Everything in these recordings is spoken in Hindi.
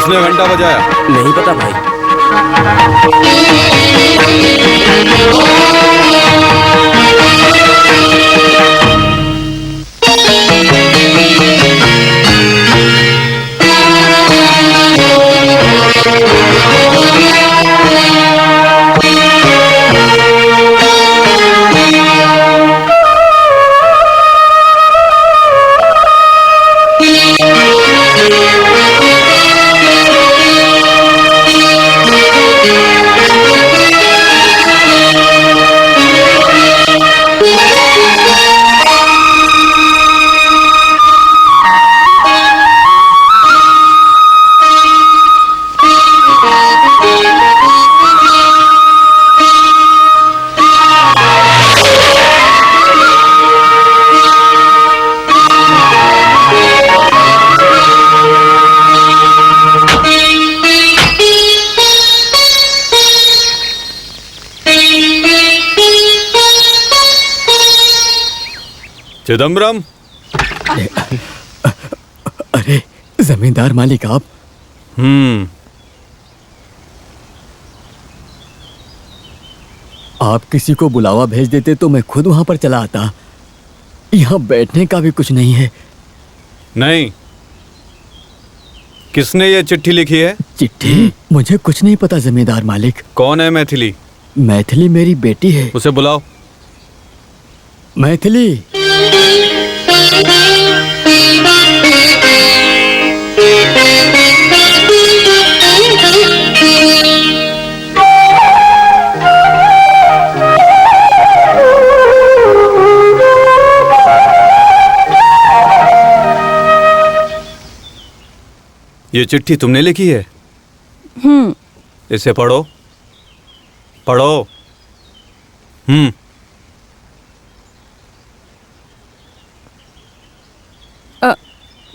किसने घंटा बजाया? नहीं पता भाई। चिदम्बरम। अरे जमींदार मालिक आप। आप किसी को बुलावा भेज देते तो मैं खुद वहां पर चला आता। यहाँ बैठने का भी कुछ नहीं है। नहीं। किसने ये चिट्ठी लिखी है? चिट्ठी? मुझे कुछ नहीं पता जमींदार मालिक। कौन है मैथिली? मैथिली मेरी बेटी है। उसे बुलाओ। मैथिली। ये चिट्ठी तुमने लिखी है? इसे पढ़ो। पढ़ो।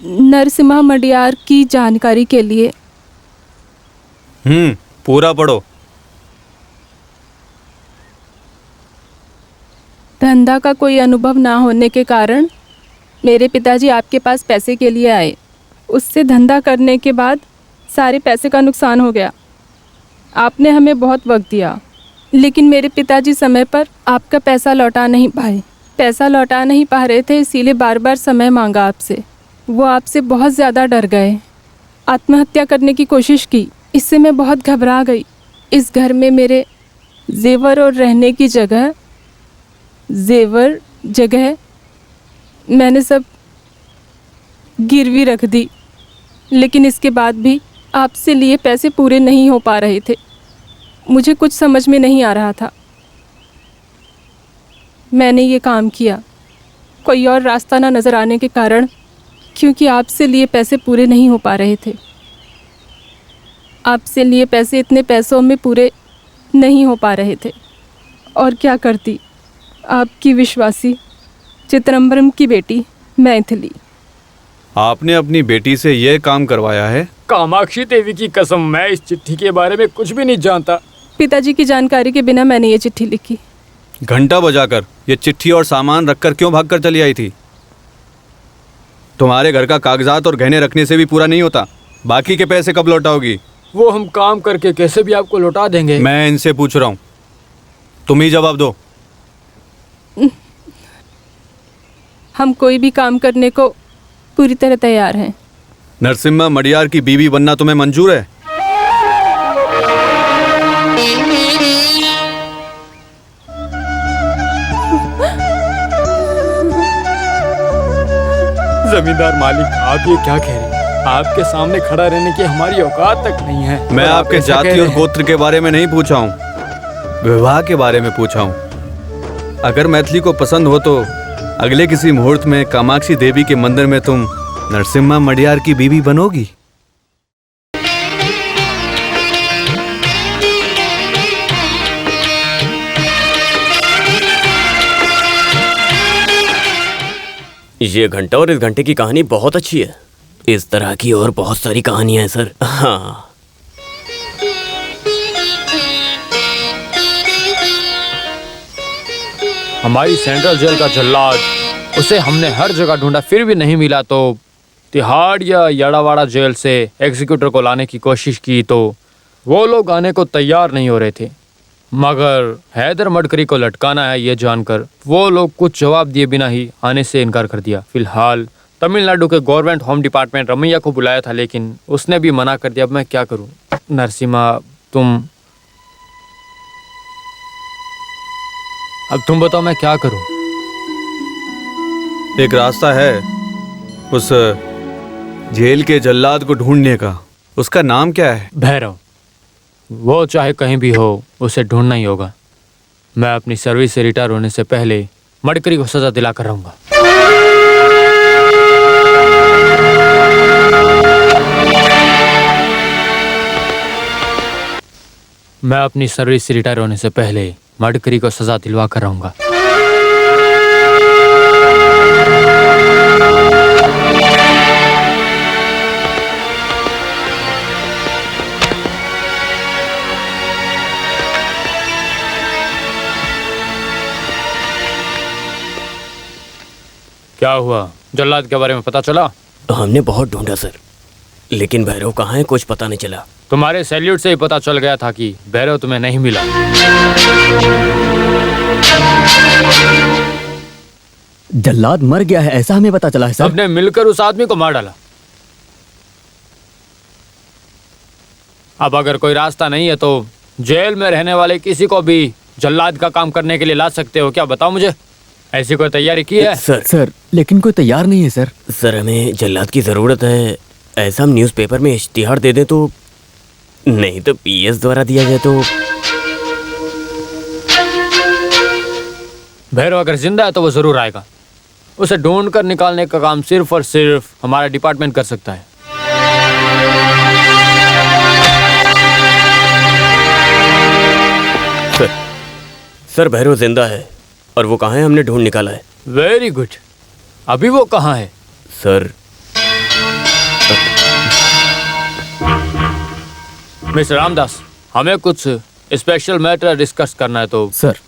नरसिम्हा मडियार की जानकारी के लिए। पूरा पढ़ो। धंधा का कोई अनुभव ना होने के कारण मेरे पिताजी आपके पास पैसे के लिए आए। उससे धंधा करने के बाद सारे पैसे का नुकसान हो गया। आपने हमें बहुत वक्त दिया, लेकिन मेरे पिताजी समय पर आपका पैसा लौटा नहीं पाए। पैसा लौटा नहीं पा रहे थे, इसीलिए बार बार समय मांगा आपसे। वो आपसे बहुत ज़्यादा डर गए, आत्महत्या करने की कोशिश की। इससे मैं बहुत घबरा गई। इस घर में मेरे जेवर और रहने की जगह मैंने सब गिरवी रख दी, लेकिन इसके बाद भी आपसे लिए पैसे पूरे नहीं हो पा रहे थे। मुझे कुछ समझ में नहीं आ रहा था। मैंने ये काम किया कोई और रास्ता ना नज़र आने के कारण, क्योंकि आपसे लिए पैसे पूरे नहीं हो पा रहे थे। आपसे लिए पैसे इतने पैसों में पूरे नहीं हो पा रहे थे, और क्या करती आपकी विश्वासी चिदम्बरम की बेटी मैथिली। आपने अपनी बेटी से यह काम करवाया है? कामाक्षी देवी की कसम, मैं इस चिट्ठी के बारे में कुछ भी नहीं जानता। पिताजी की जानकारी के बिना मैंने ये चिट्ठी लिखी। घंटा बजाकर ये चिट्ठी और सामान रखकर क्यों भागकर चली आई थी? तुम्हारे घर का कागजात और गहने रखने से भी पूरा नहीं होता। बाकी के पैसे कब लौटाओगी? वो हम काम करके कैसे भी आपको लौटा देंगे। मैं इनसे पूछ रहा हूँ, तुम ही जवाब दो। हम कोई भी काम करने को पूरी तरह तैयार हैं। नरसिम्हा मडियार की बीवी बनना तुम्हें मंजूर है? जमींदार मालिक, आप ये क्या कह रहे हैं? आपके सामने खड़ा रहने की हमारी औकात तक नहीं है। मैं आपके जाति और गोत्र के बारे में नहीं पूछा हूँ, विवाह के बारे में पूछा हूँ। अगर मैथिली को पसंद हो तो अगले किसी मुहूर्त में कामाक्षी देवी के मंदिर में तुम नरसिम्हा मडियार की बीवी बनोगी। ये घंटा और इस घंटे की कहानी बहुत अच्छी है। इस तरह की और बहुत सारी कहानियां हैं सर। हाँ, हमारी सेंट्रल जेल का जल्लाद, उसे हमने हर जगह ढूंढा फिर भी नहीं मिला, तो तिहाड़ या याड़ावाड़ा जेल से एग्जीक्यूटर को लाने की कोशिश की तो वो लोग आने को तैयार नहीं हो रहे थे, मगर हैदर मडकरी को लटकाना है ये जानकर वो लोग कुछ जवाब दिए बिना ही आने से इनकार कर दिया। फिलहाल तमिलनाडु के गवर्नमेंट होम डिपार्टमेंट रमैया को बुलाया था, लेकिन उसने भी मना कर दिया। अब मैं क्या करूं? नरसिम्हा, तुम बताओ मैं क्या करूं? एक रास्ता है उस जेल के जल्लाद को ढूंढने का। उसका नाम क्या है? भैरव। वो चाहे कहीं भी हो, उसे ढूंढना ही होगा। मैं अपनी सर्विस से रिटायर होने से पहले मडकरी को सजा दिलाकर रहूंगा। मैं अपनी सर्विस से रिटायर होने से पहले मडकरी को सजा दिलवा कर रहूंगा। क्या हुआ? जल्लाद के बारे में पता चला? हमने बहुत ढूंढा सर, लेकिन भैरव कहाँ है कुछ पता नहीं चला। तुम्हारे सैल्यूट से ही पता चल गया था कि भैरव तुम्हें नहीं मिला। जल्लाद मर गया है ऐसा हमें पता चला है सर। सबने मिलकर उस आदमी को मार डाला। अब अगर कोई रास्ता नहीं है तो जेल में रहने वाले किसी को भी जल्लाद का काम करने के लिए ला सकते हो क्या? बताओ मुझे, ऐसी कोई तैयारी की है? सर लेकिन कोई तैयार नहीं है सर। सर हमें जल्लाद की ज़रूरत है। ऐसा हम न्यूज़पेपर में इश्तिहार दे दें तो, नहीं तो पीएस द्वारा दिया जाए तो। भैरव अगर जिंदा है तो वो जरूर आएगा। उसे ढूंढ कर निकालने का काम सिर्फ और सिर्फ हमारा डिपार्टमेंट कर सकता है। सर भैरव जिंदा है और वो कहाँ है? हमने ढूंढ निकाला है। Very good. अभी वो कहाँ है? सर मिस्टर रामदास, हमें कुछ स्पेशल मैटर डिस्कस करना है तो सर